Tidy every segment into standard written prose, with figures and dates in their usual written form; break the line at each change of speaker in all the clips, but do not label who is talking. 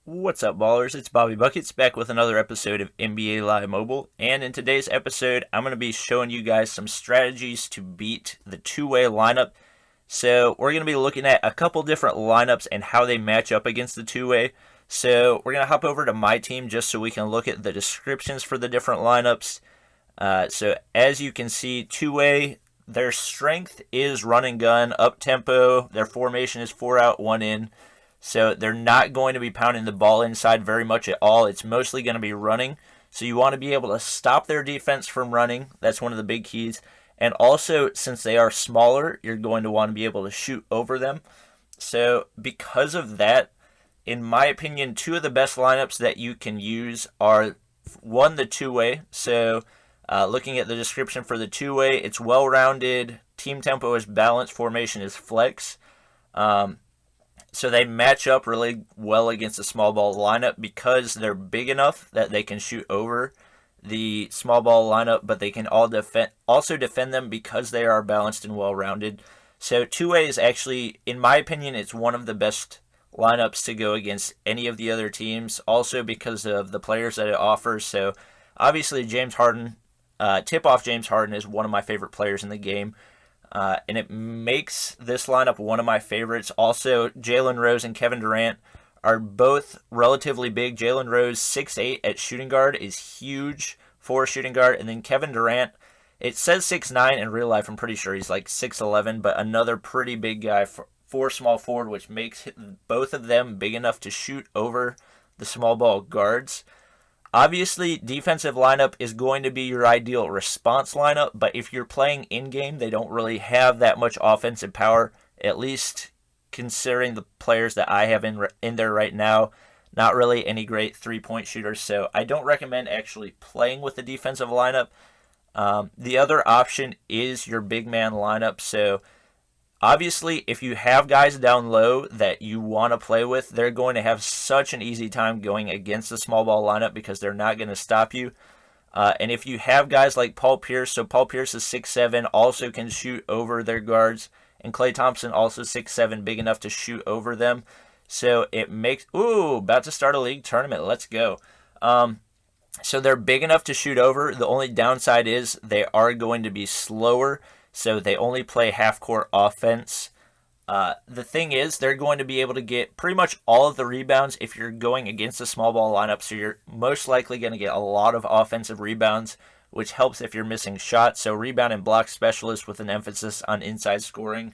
What's up, ballers? It's Bobby Buckets back with another episode of NBA Live Mobile. And in today's episode, I'm going to be showing you guys some strategies to beat the two-way lineup. So we're going to be looking at a couple different lineups and how they match up against the two-way. So we're going to hop over to my team just so we can look at the descriptions for the different lineups. So as you can see, two-way, their strength is run and gun, up-tempo. Their formation is 4 out, 1 in. So they're not going to be pounding the ball inside very much at all. It's mostly going to be running. So you want to be able to stop their defense from running. That's one of the big keys. And also, since they are smaller, you're going to want to be able to shoot over them. So because of that, in my opinion, two of the best lineups that you can use are, one, the two-way. So looking at the description for the two-way, it's well-rounded, team tempo is balanced, formation is flex. So they match up really well against the small ball lineup because they're big enough that they can shoot over the small ball lineup, but they can also defend them because they are balanced and well-rounded. So two-way is actually, in my opinion, it's one of the best lineups to go against any of the other teams, also because of the players that it offers. So obviously James Harden, tip-off James Harden is one of my favorite players in the game. And it makes this lineup one of my favorites. Also, Jalen Rose and Kevin Durant are both relatively big. Jalen Rose, 6'8" at shooting guard, is huge for shooting guard. And then Kevin Durant, it says 6'9". In real life, I'm pretty sure he's like 6'11", but another pretty big guy for small forward, which makes both of them big enough to shoot over the small ball guards. Obviously, defensive lineup is going to be your ideal response lineup, but if you're playing in-game, they don't really have that much offensive power, at least considering the players that I have in there right now. Not really any great three-point shooters, so I don't recommend actually playing with the defensive lineup. The other option is your big man lineup, so obviously, if you have guys down low that you want to play with, they're going to have such an easy time going against the small ball lineup because they're not going to stop you. And if you have guys like Paul Pierce, so Paul Pierce is 6'7", also can shoot over their guards, and Klay Thompson also 6'7", big enough to shoot over them. So it makes, about to start a league tournament. Let's go. So they're big enough to shoot over. The only downside is they are going to be slower. So they only play half-court offense. The thing is, they're going to be able to get pretty much all of the rebounds if you're going against a small ball lineup. So you're most likely going to get a lot of offensive rebounds, which helps if you're missing shots. So rebound and block specialist with an emphasis on inside scoring.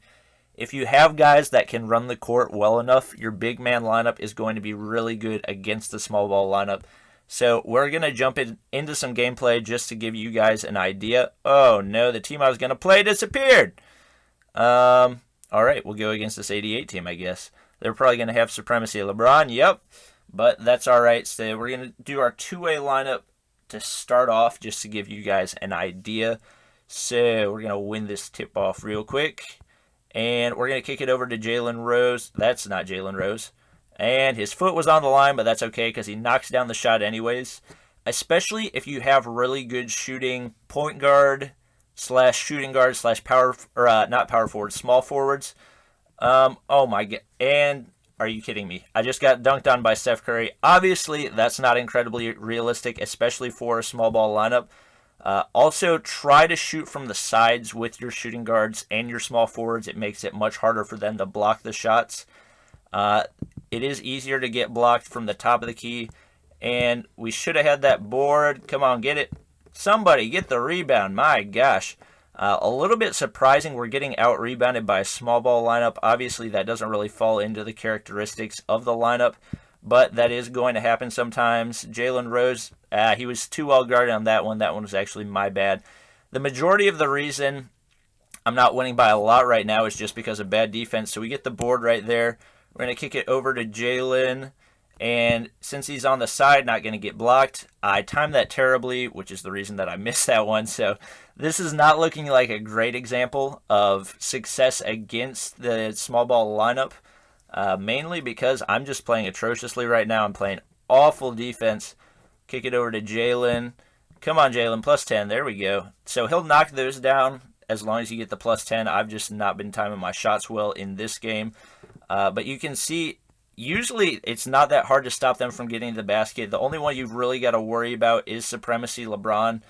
If you have guys that can run the court well enough, your big man lineup is going to be really good against the small ball lineup. So we're going to jump into some gameplay just to give you guys an idea. Oh no, the team I was going to play disappeared. All right, we'll go against this 88 team, I guess. They're probably going to have supremacy of LeBron, yep. But that's all right. So we're going to do our two-way lineup to start off just to give you guys an idea. So we're going to win this tip-off real quick. And we're going to kick it over to Jalen Rose. That's not Jalen Rose. And his foot was on the line, but that's okay because he knocks down the shot anyways. Especially if you have really good shooting point guard / shooting guard / power, or not power forward, small forwards. Oh my god! And are you kidding me? I just got dunked on by Steph Curry. Obviously, that's not incredibly realistic, especially for a small ball lineup. Also, try to shoot from the sides with your shooting guards and your small forwards. It makes it much harder for them to block the shots. It is easier to get blocked from the top of the key. And we should have had that board. Come on, get it. Somebody get the rebound. My gosh. A little bit surprising we're getting out-rebounded by a small ball lineup. Obviously, that doesn't really fall into the characteristics of the lineup. But that is going to happen sometimes. Jalen Rose, he was too well guarded on that one. That one was actually my bad. The majority of the reason I'm not winning by a lot right now is just because of bad defense. So we get the board right there. We're going to kick it over to Jalen, and since he's on the side, not going to get blocked, I timed that terribly, which is the reason that I missed that one. So this is not looking like a great example of success against the small ball lineup, mainly because I'm just playing atrociously right now. I'm playing awful defense. Kick it over to Jalen. Come on, Jalen, plus 10. There we go. So he'll knock those down as long as you get the plus 10. I've just not been timing my shots well in this game. But you can see usually it's not that hard to stop them from getting to the basket. The only one you've really got to worry about is supremacy LeBron,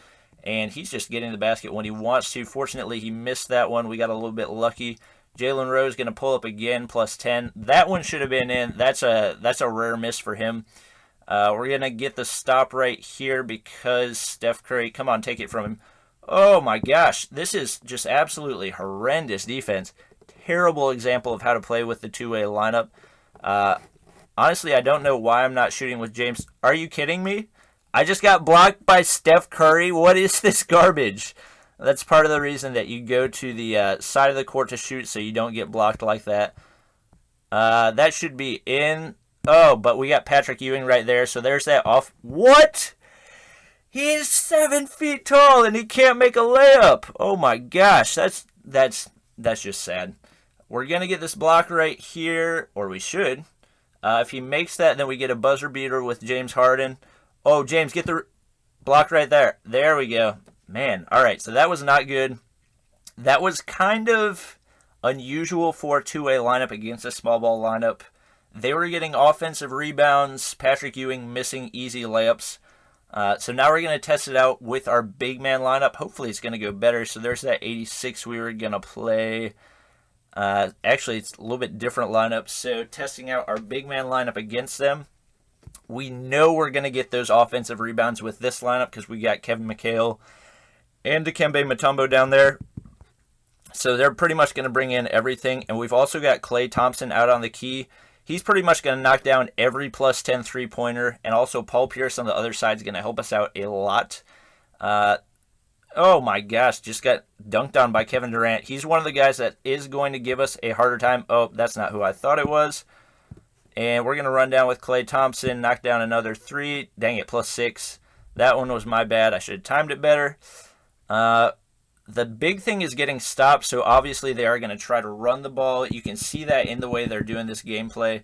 and he's just getting to the basket when he wants to. Fortunately, he missed that one. We got a little bit lucky. Jalen Rose going to pull up again, plus 10. That one should have been in. That's a rare miss for him. We're going to get the stop right here because Steph Curry, come on, take it from him. Oh my gosh, this is just absolutely horrendous defense. Terrible example of how to play with the two-way lineup. Honestly, I don't know why I'm not shooting with James. Are you kidding me? I just got blocked by Steph Curry. What is this garbage? That's part of the reason that you go to the side of the court to shoot so you don't get blocked like that. That should be in. Oh, but we got Patrick Ewing right there, so there's that off. What? He is 7 feet tall and he can't make a layup. Oh my gosh, that's just sad. We're gonna get this block right here, or we should. If he makes that, then we get a buzzer beater with James Harden. Oh, James, get the block right there. There we go. Man, all right, so that was not good. That was kind of unusual for a two-way lineup against a small ball lineup. They were getting offensive rebounds, Patrick Ewing missing easy layups. So now we're going to test it out with our big man lineup. Hopefully it's going to go better. So there's that 86 we were going to play. Actually, it's a little bit different lineup. So testing out our big man lineup against them. We know we're going to get those offensive rebounds with this lineup because we got Kevin McHale and Dikembe Mutombo down there. So they're pretty much going to bring in everything. And we've also got Klay Thompson out on the key. He's pretty much going to knock down every plus 10 three-pointer. And also Paul Pierce on the other side is going to help us out a lot. Oh my gosh, just got dunked on by Kevin Durant. He's one of the guys that is going to give us a harder time. Oh, that's not who I thought it was. And we're going to run down with Klay Thompson, knock down another three. Dang it, plus 6. That one was my bad. I should have timed it better. The big thing is getting stopped, so obviously they are going to try to run the ball. You can see that in the way they're doing this gameplay.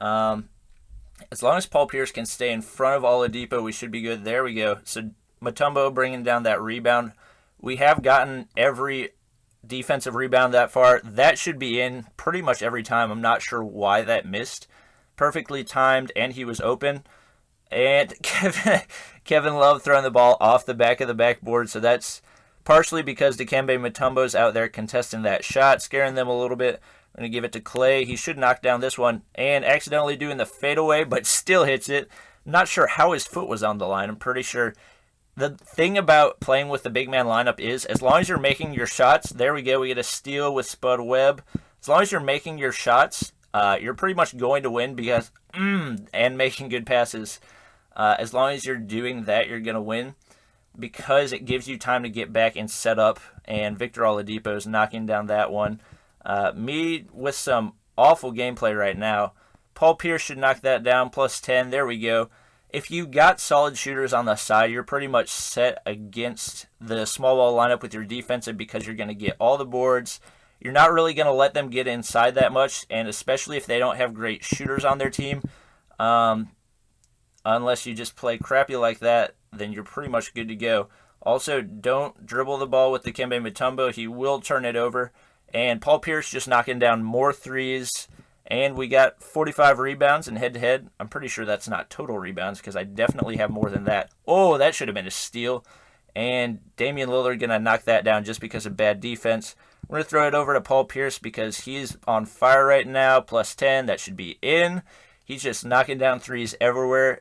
As long as Paul Pierce can stay in front of Oladipo, we should be good. There we go. So Mutombo bringing down that rebound. We have gotten every defensive rebound that far. That should be in pretty much every time. I'm not sure why that missed. Perfectly timed, and he was open. And Kevin Love throwing the ball off the back of the backboard, so that's partially because Dikembe Mutombo's out there contesting that shot, scaring them a little bit. I'm going to give it to Klay. He should knock down this one, and accidentally doing the fadeaway, but still hits it. Not sure how his foot was on the line. I'm pretty sure. The thing about playing with the big man lineup is as long as you're making your shots, there we go, we get a steal with Spud Webb. As long as you're making your shots, you're pretty much going to win because, and making good passes. As long as you're doing that, you're going to win because it gives you time to get back and set up, and Victor Oladipo is knocking down that one. Me with some awful gameplay right now. Paul Pierce should knock that down, plus 10. There we go. If you got solid shooters on the side, you're pretty much set against the small ball lineup with your defensive because you're going to get all the boards. You're not really going to let them get inside that much, and especially if they don't have great shooters on their team. Unless you just play crappy like that, then you're pretty much good to go. Also, don't dribble the ball with Dikembe Mutombo. He will turn it over. And Paul Pierce just knocking down more threes. And we got 45 rebounds in head-to-head. I'm pretty sure that's not total rebounds because I definitely have more than that. Oh, that should have been a steal. And Damian Lillard going to knock that down just because of bad defense. We're going to throw it over to Paul Pierce because he's on fire right now. Plus 10. That should be in. He's just knocking down threes everywhere.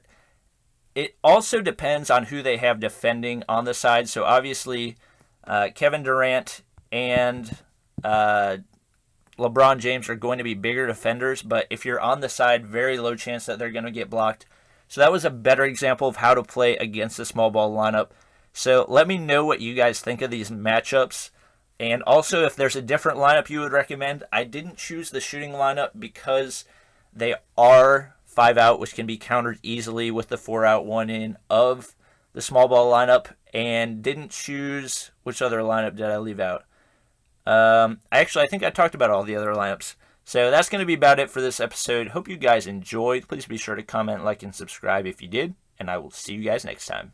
It also depends on who they have defending on the side. So obviously, Kevin Durant and LeBron James are going to be bigger defenders. But if you're on the side, very low chance that they're going to get blocked. So that was a better example of how to play against the small ball lineup. So let me know what you guys think of these matchups. And also, if there's a different lineup you would recommend. I didn't choose the shooting lineup because they are 5 out, which can be countered easily with the 4 out, 1 in of the small ball lineup, and didn't choose, which other lineup did I leave out? Actually, I think I talked about all the other lineups. So that's going to be about it for this episode. Hope you guys enjoyed. Please be sure to comment, like, and subscribe if you did, and I will see you guys next time.